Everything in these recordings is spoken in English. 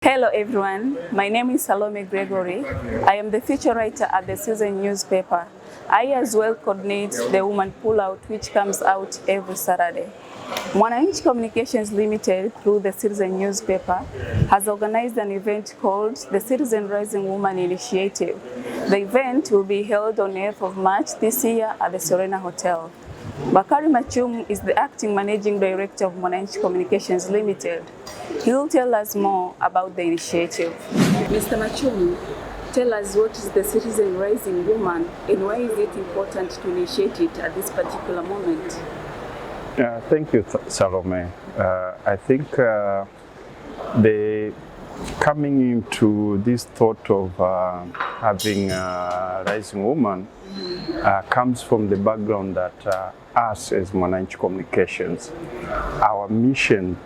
Hello everyone, my name is Salome Gregory. I am the feature writer at the Thecitizen newspaper. I as well coordinate the Woman Pullout, which comes out every Saturday. Mwananchi Communications Limited, through the Thecitizen newspaper, has organized an event called the Thecitizen Rising Woman Initiative. The event will be held on 8th of March this year at the Serena Hotel. Bakari Machum is the acting managing director of Mwananchi Communications Limited. He will tell us more about the initiative. Mr. Machum, tell us, what is the Thecitizen Rising Woman and why is it important to initiate it at this particular moment? Thank you, Salome. I think the coming into this thought of having a rising woman comes from the background that us as Mwananchi Communications, our mission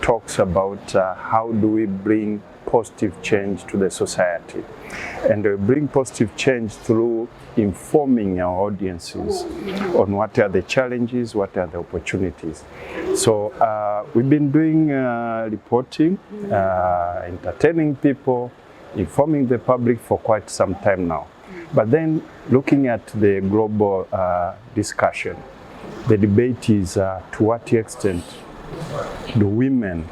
talks about how do we bring positive change to the society. And we bring positive change through informing our audiences on what are the challenges, what are the opportunities. So we've been doing reporting, entertaining people, informing the public for quite some time now. But then looking at the global discussion, the debate is to what extent do women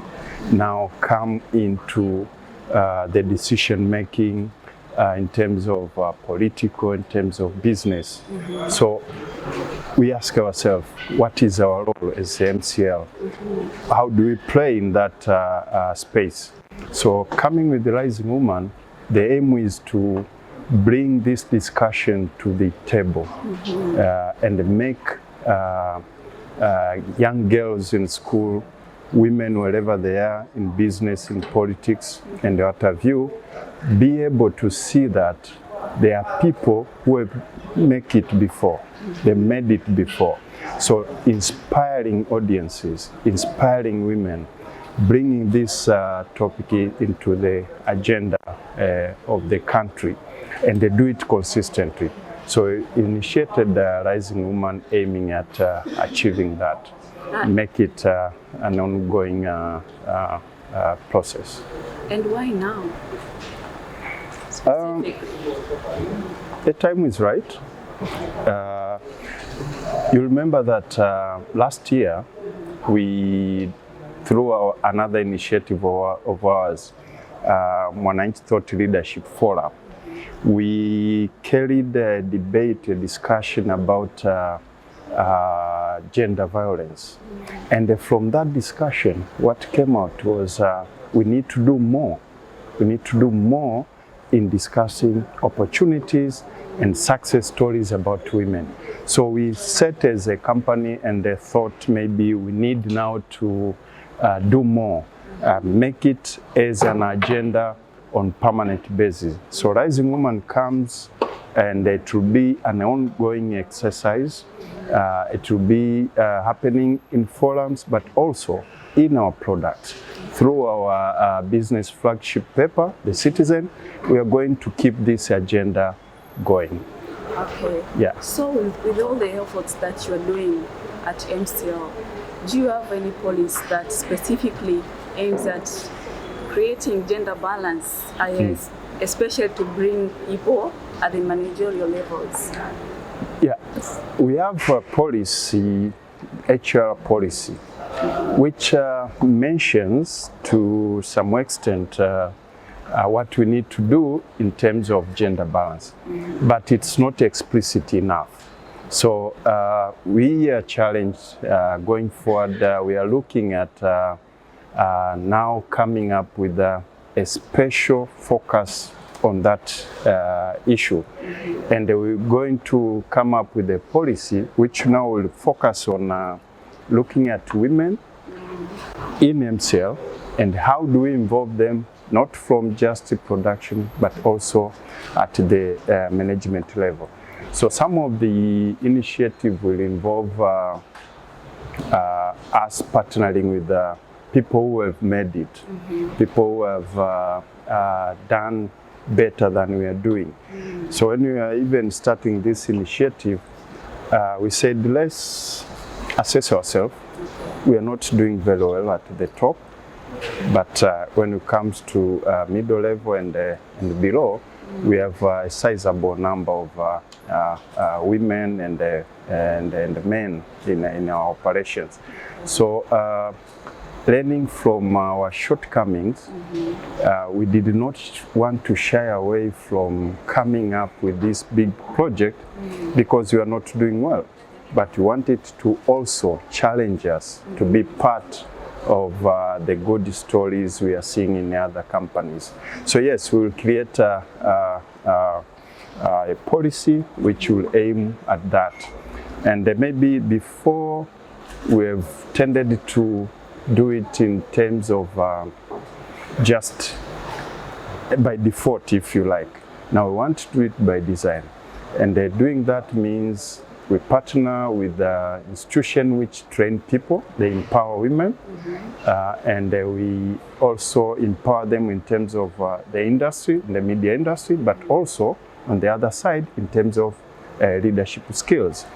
now come into the decision making in terms of political, in terms of business. So we ask ourselves, what is our role as the MCL? How do we play in that space? So coming with the Rising Woman, the aim is to bring this discussion to the table and make young girls in school, women wherever they are, in business, in politics, and what have you, be able to see that there are people who have made it before, they made it before. So inspiring audiences, inspiring women, bringing this topic into the agenda of the country, and they do it consistently. So initiated Rising Woman aiming at achieving that, make it an ongoing process. And why now? The time is right. You remember that last year we, through another initiative of ours, Mwananchi Thought Leadership Forum, we carried a debate, a discussion about gender violence. And from that discussion, what came out was we need to do more. We need to do more in discussing opportunities and success stories about women. So we set as a company and they thought maybe we need now to do more, make it as an agenda on permanent basis. So Rising Woman comes and it will be an ongoing exercise. It will be happening in forums, but also in our products. Through our business flagship paper, The Citizen, we are going to keep this agenda going. Okay. Yeah. So with all the efforts that you are doing at MCL, do you have any policy that specifically aims at creating gender balance, especially to bring people at the managerial levels? Yeah, we have a policy, HR policy, which mentions to some extent what we need to do in terms of gender balance, but it's not explicit enough. So we are challenged going forward. We are looking at now coming up with a special focus on that issue. And we're going to come up with a policy which now will focus on looking at women in MCL and how do we involve them, not from just the production, but also at the management level. So some of the initiative will involve us partnering with people who have made it, people who have done better than we are doing. So when we are even starting this initiative, we said let's assess ourselves. We are not doing very well at the top. But when it comes to middle level and below, we have a sizable number of women and men in our operations. So learning from our shortcomings, we did not want to shy away from coming up with this big project because we are not doing well. But we wanted to also challenge us to be part of the good stories we are seeing in other companies. So yes, we will create a policy which will aim at that. And maybe before we have tended to do it in terms of just by default, if you like. Now we want to do it by design. And doing that means we partner with the institution which train people, they empower women, and we also empower them in terms of the industry, the media industry, but also on the other side in terms of leadership skills.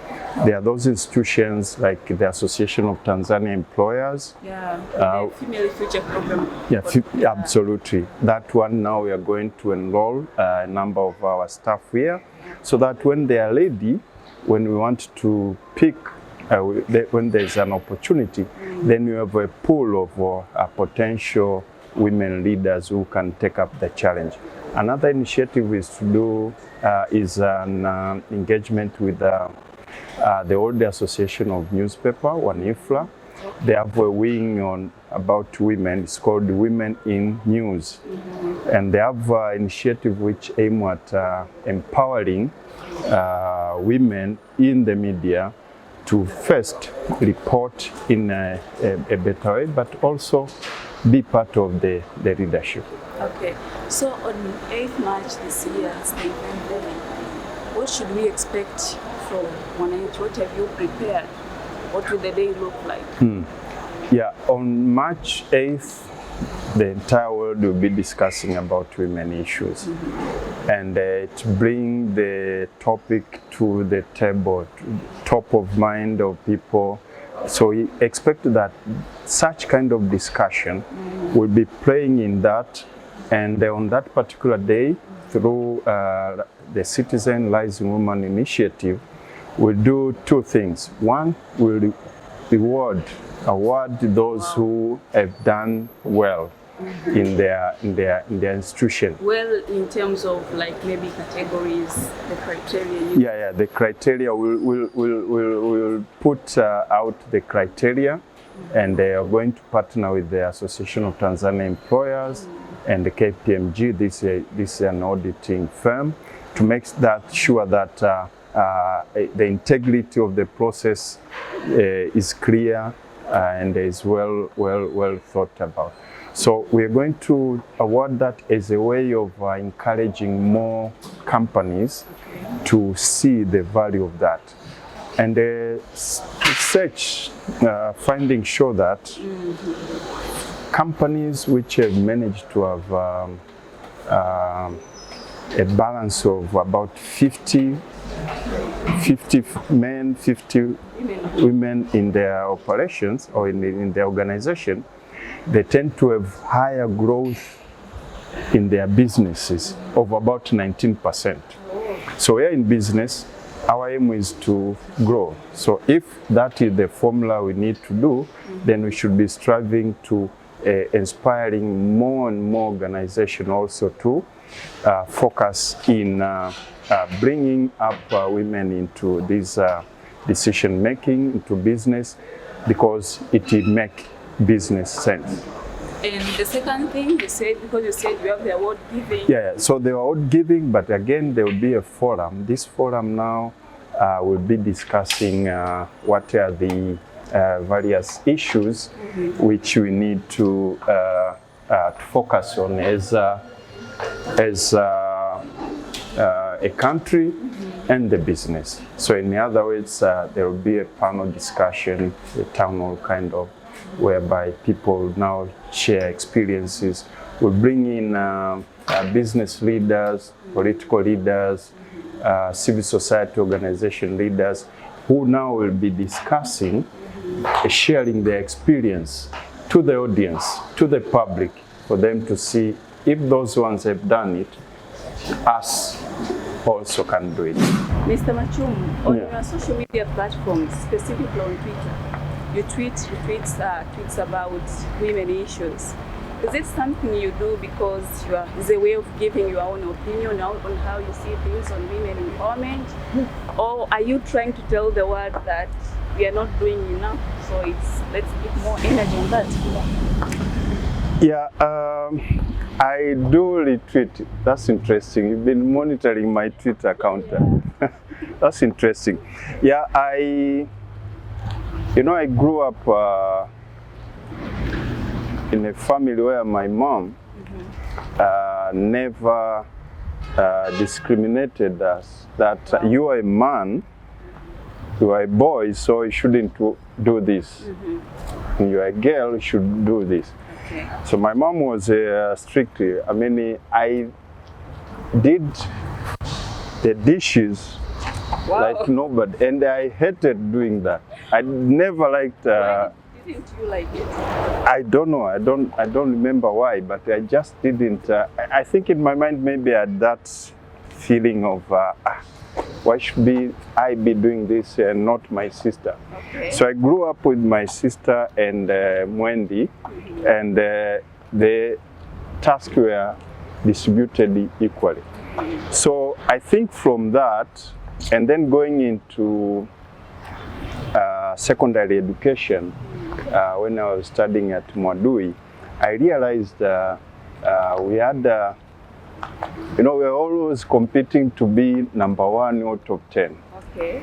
There are those institutions like the Association of Tanzania Employers. Yeah, the Female Future Program. Yeah, absolutely. That one now we are going to enroll a number of our staff here, so that when they are ready, when we want to pick, when there's an opportunity, then we have a pool of potential women leaders who can take up the challenge. Another initiative is to do is an engagement with the Old Association of Newspaper, WANIFLA. They have a wing on about women. It's called Women in News, and they have an initiative which aim at empowering women in the media to first report in a better way, but also be part of the leadership. Okay, so on 8th March this year, it's the event day. What should we expect from Mwananchi? What have you prepared? What will the day look like? Yeah, on March 8th, the entire world will be discussing about women issues, and to bring the topic to the table, to top of mind of people. So we expect that such kind of discussion will be playing in that, and on that particular day, through the Citizen Rising Woman Initiative, we'll do two things. One, we'll award those who have done well in their institution. Well, in terms of like maybe categories, the criteria. The criteria. We'll put out the criteria, and they are going to partner with the Association of Tanzania Employers and the KPMG. This is an auditing firm to make that sure that the integrity of the process is clear and is well thought about. So we are going to award that as a way of encouraging more companies to see the value of that. And the research findings show that companies which have managed to have a balance of about 50 men, 50 women in their operations or in their organization, they tend to have higher growth in their businesses of about 19%. So here in business, our aim is to grow. So if that is the formula we need to do, then we should be striving to inspiring more and more organizations also to focus in bringing up women into this decision making, into business, because it will make business sense. And the second thing you said, because you said you have the award giving. Yeah, so the award giving, but again there will be a forum. This forum now will be discussing what are the various issues which we need to focus on as a country and the business. So in other words, there will be a panel discussion, a town hall kind of, whereby people now share experiences. We'll bring in business leaders, political leaders, civil society organization leaders, who now will be discussing, sharing their experience to the audience, to the public, for them to see if those ones have done it, us also can do it. Mr. Machum, on your social media platforms, specifically on Twitter, you tweet tweets about women issues. Is it something you do because it's a way of giving your own opinion on how you see things on women empowerment? Or are you trying to tell the world that we are not doing enough, so let's give more energy on that? Yeah, I do retweet. That's interesting. You've been monitoring my Twitter account. That's interesting. Yeah, I grew up in a family where my mom never discriminated us, that you are a man, you are a boy, so you shouldn't do this. You are a girl, you should do this. Okay. So my mom was strictly, I did the dishes like nobody, and I hated doing that. I never liked. Didn't you like it? I don't know. I don't remember why, but I just didn't. I think in my mind maybe I had that feeling of why should I be doing this and not my sister? Okay. So I grew up with my sister and Mwendi, and the tasks were distributed equally. So I think from that, and then going into secondary education, when I was studying at Mwadui, I realized we had, we were always competing to be number 1 out of 10. Okay.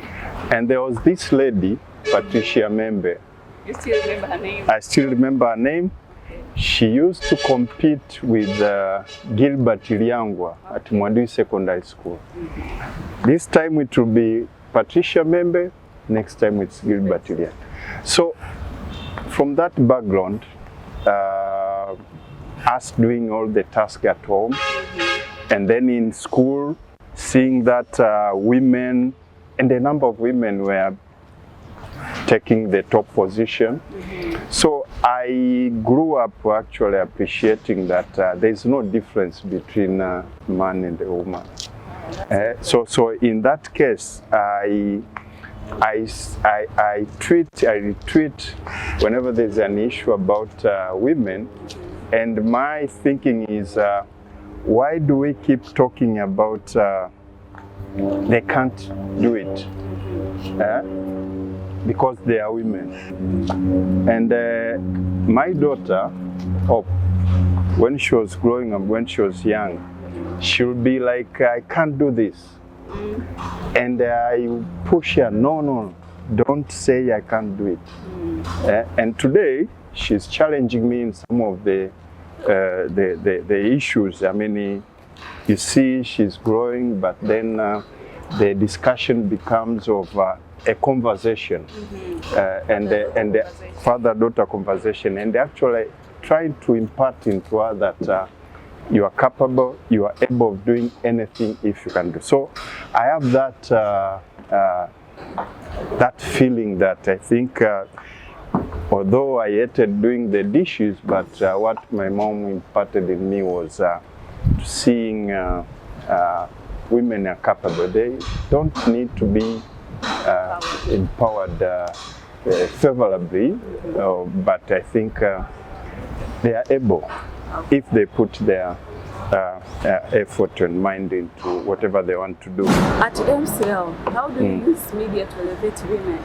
And there was this lady, Patricia Membe. You still remember her name? I still remember her name. Okay. She used to compete with Gilbert Iliangwa at Mwadui Secondary School. This time it will be Patricia Membe, next time it's Gilbert Iliangwa. So from that background, us doing all the tasks at home, and then in school, seeing that women, and a number of women were taking the top position. So I grew up actually appreciating that there's no difference between a man and a woman. So in that case, I retweet whenever there's an issue about women, and my thinking is, why do we keep talking about they can't do it? Because they are women. And my daughter, Hope, when she was growing up, when she was young, she would be like, I can't do this. And I push her, no, don't say I can't do it. And today, she's challenging me in some of the issues. You see, she's growing, but then the discussion becomes of a conversation, and the father-daughter conversation, and actually trying to impart into her that you are capable, you are able of doing anything if you can do. So I have that feeling that I think, although I hated doing the dishes, but what my mom imparted in me was seeing women are capable. They don't need to be empowered favorably, but I think they are able, if they put their effort and mind into whatever they want to do. At MCL, how do you use media to elevate women?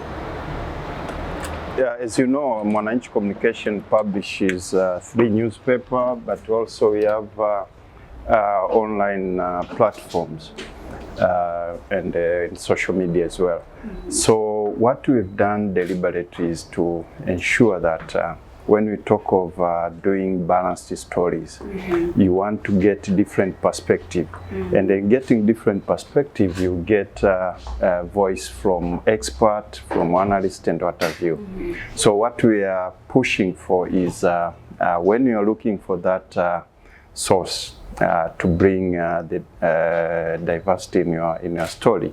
Yeah, as you know, Mwananchi Communications publishes 3 newspapers, but also we have online platforms and in social media as well. So what we've done deliberately is to ensure that when we talk of doing balanced stories, you want to get different perspective. And then getting different perspective, you get a voice from expert, from analyst, and what have you. So what we are pushing for is when you're looking for that source to bring the diversity in your story,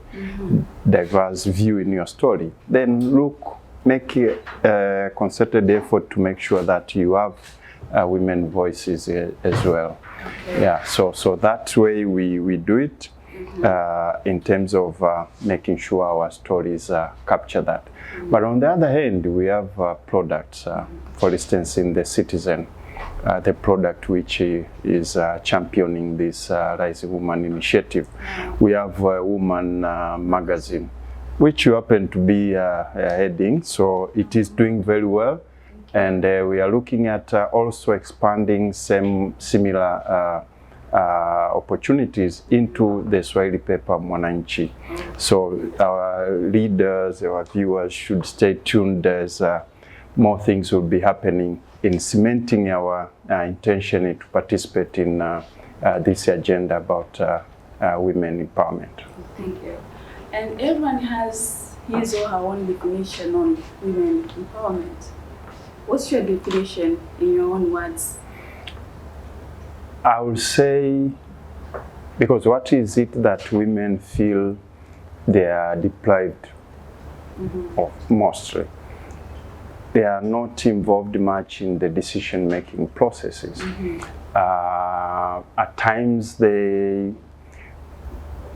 diverse view in your story, then look make a concerted effort to make sure that you have women voices as well. Okay. Yeah, so that way we do it in terms of making sure our stories capture that. But on the other hand, we have products, for instance, in the Thecitizen, the product which is championing this Rising Woman initiative. We have a woman magazine, which you happen to be heading, so it is doing very well. And we are looking at also expanding similar opportunities into the Swahili paper Mwananchi. So our readers, our viewers should stay tuned as more things will be happening in cementing our intention to participate in this agenda about women empowerment. Thank you. And everyone has his or her own definition on women empowerment. What's your definition in your own words? I would say, because what is it that women feel they are deprived of mostly? They are not involved much in the decision-making processes. At times they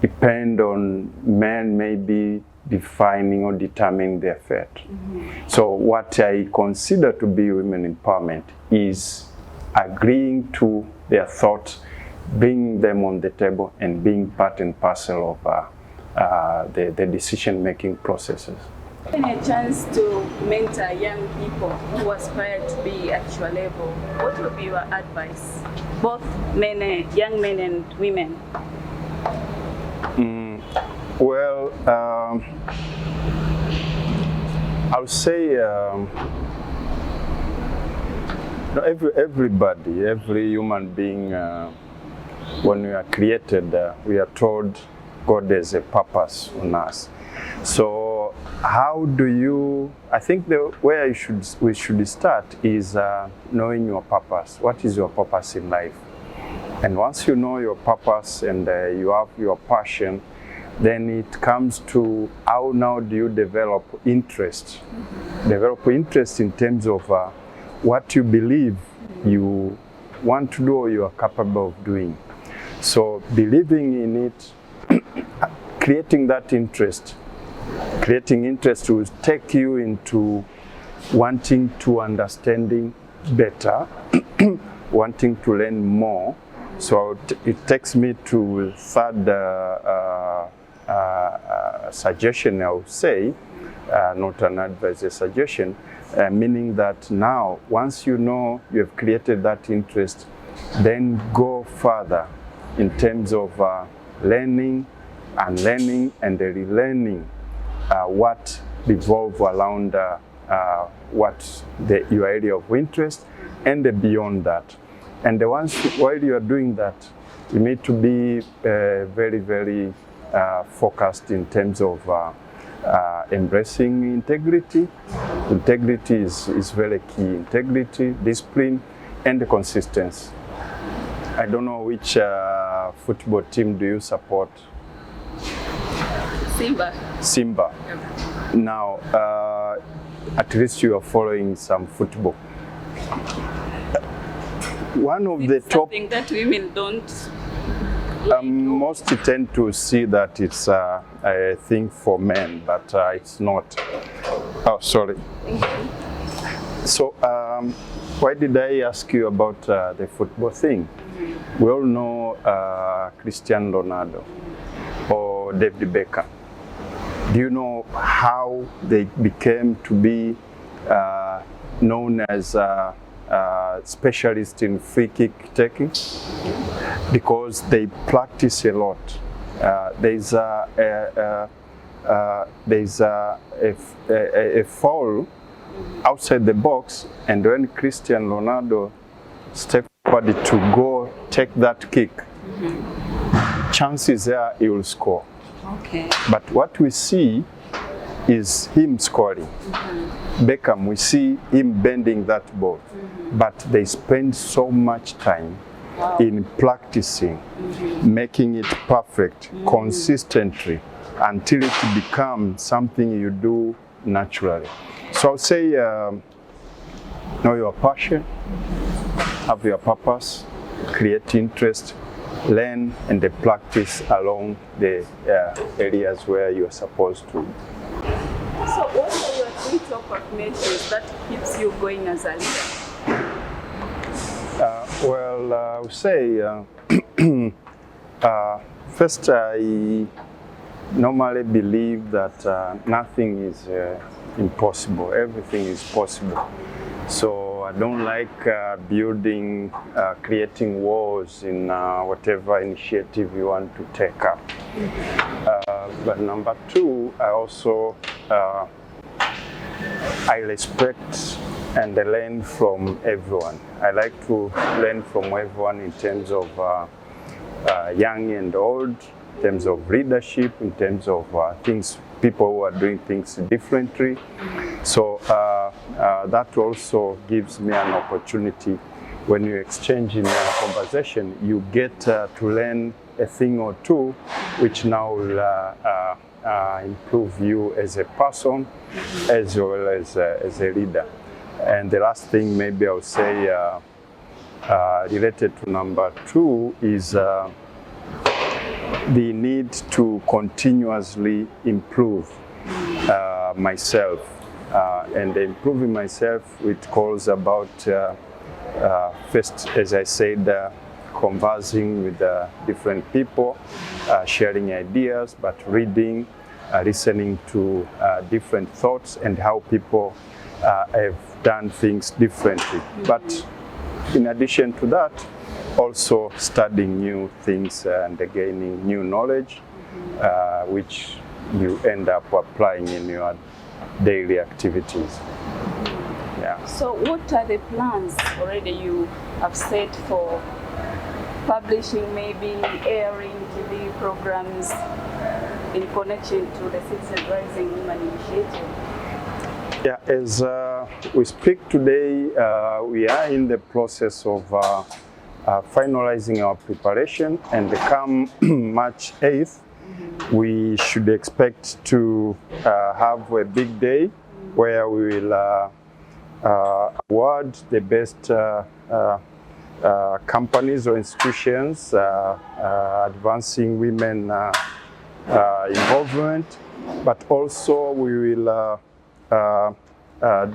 depend on men maybe defining or determining their fate. So what I consider to be women empowerment is agreeing to their thoughts, bringing them on the table, and being part and parcel of the decision-making processes. Given a chance to mentor young people who aspire to be at your level, what would be your advice, both young men and women? Well, I would say everybody, every human being, when we are created, we are told God has a purpose on us. So how do you, I think the way we should start is knowing your purpose. What is your purpose in life? And once you know your purpose and you have your passion, then it comes to how now do you develop interest. Develop interest in terms of what you believe you want to do or you are capable of doing. So believing in it, creating that interest. Creating interest will take you into wanting to understanding better, wanting to learn more. So it takes me to third suggestion, I would say, not an advice, a suggestion, meaning that now, once you know you have created that interest, then go further in terms of learning, unlearning, and relearning what revolve around what your area of interest and beyond that. And while you are doing that, you need to be very, very focused in terms of embracing integrity. Integrity is very key. Integrity, discipline, and consistency. I don't know which football team do you support? Simba. Yep. Now, at least you are following some football. One of the top something that women don't. Most tend to see that it's a thing for men, but it's not. Oh, sorry. So, why did I ask you about the football thing? We all know Cristiano Ronaldo or David Beckham. Do you know how they became to be known as specialists in free kick taking? Because they practice a lot. There's a foul outside the box, and when Cristiano Ronaldo steps forward to go take that kick, chances are he will score. Okay. But what we see is him scoring. Beckham, we see him bending that ball. But they spend so much time in practicing, making it perfect, consistently, until it becomes something you do naturally. So I'll say know your passion, have your purpose, create interest, learn and then practice along the areas where you're supposed to. So what are your 3 top affirmations that keeps you going as a leader? Well, I would say first, I normally believe that nothing is impossible. Everything is possible. So I don't like building, creating walls in whatever initiative you want to take up. But number 2, I also I respect and learn from everyone. I like to learn from everyone in terms of young and old, in terms of leadership, in terms of people who are doing things differently. So that also gives me an opportunity. When you exchange in a conversation, you get to learn a thing or two, which now will improve you as a person, as well as a leader. And the last thing maybe I'll say related to number 2 is the need to continuously improve myself. And improving myself, it calls about first, as I said, conversing with different people, sharing ideas, but reading, listening to different thoughts and how people have done things differently. But in addition to that, also studying new things and gaining new knowledge, which you end up applying in your daily activities. Yeah. So what are the plans already you have set for publishing, maybe airing TV programs in connection to the Citizen Rising Women Initiative? Yeah, as we speak today, we are in the process of finalizing our preparation, and come March 8th, we should expect to have a big day where we will award the best companies or institutions advancing women involvement, but also we will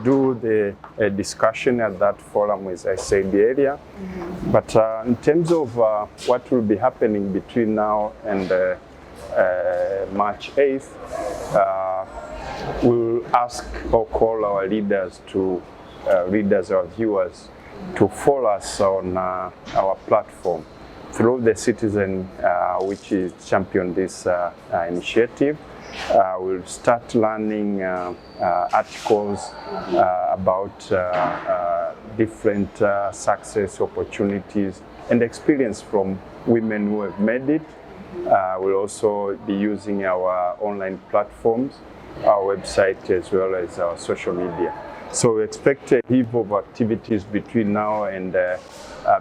do the discussion at that forum, as I said earlier. But in terms of what will be happening between now and March 8th, we'll ask or call our leaders to readers or viewers to follow us on our platform through the Thecitizen, which is championed this initiative. We'll start learning articles about different success opportunities and experience from women who have made it. We'll also be using our online platforms, our website, as well as our social media. So we expect a heap of activities between now and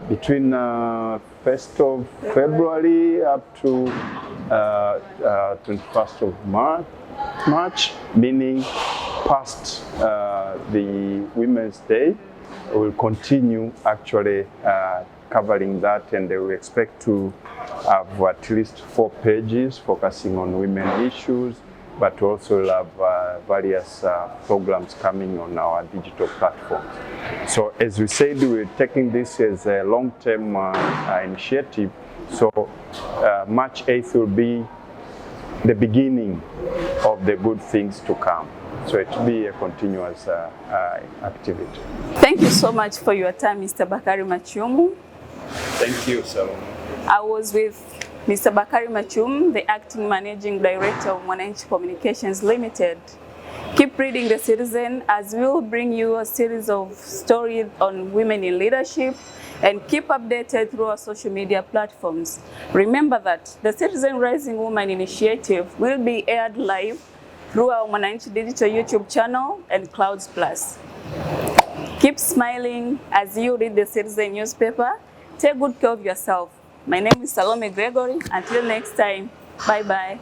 between 1st of February up to 21st of March, meaning past the Women's Day. We'll continue actually covering that, and we expect to have at least 4 pages focusing on women issues, but also we'll have various programs coming on our digital platforms. So as we said, we're taking this as a long-term initiative. So March 8th will be the beginning of the good things to come. So it will be a continuous activity. Thank you so much for your time, Mr. Bakari Machumu. Thank you, Salome. I was with Mr. Bakari Machumu, the Acting Managing Director of Mwananchi Communications Limited. Keep reading The Citizen, as we will bring you a series of stories on women in leadership, and keep updated through our social media platforms. Remember that the Citizen Rising Women Initiative will be aired live through our Mwananchi Digital YouTube channel and Clouds Plus. Keep smiling as you read the Citizen newspaper. Take good care of yourself. My name is Salome Gregory. Until next time, bye-bye.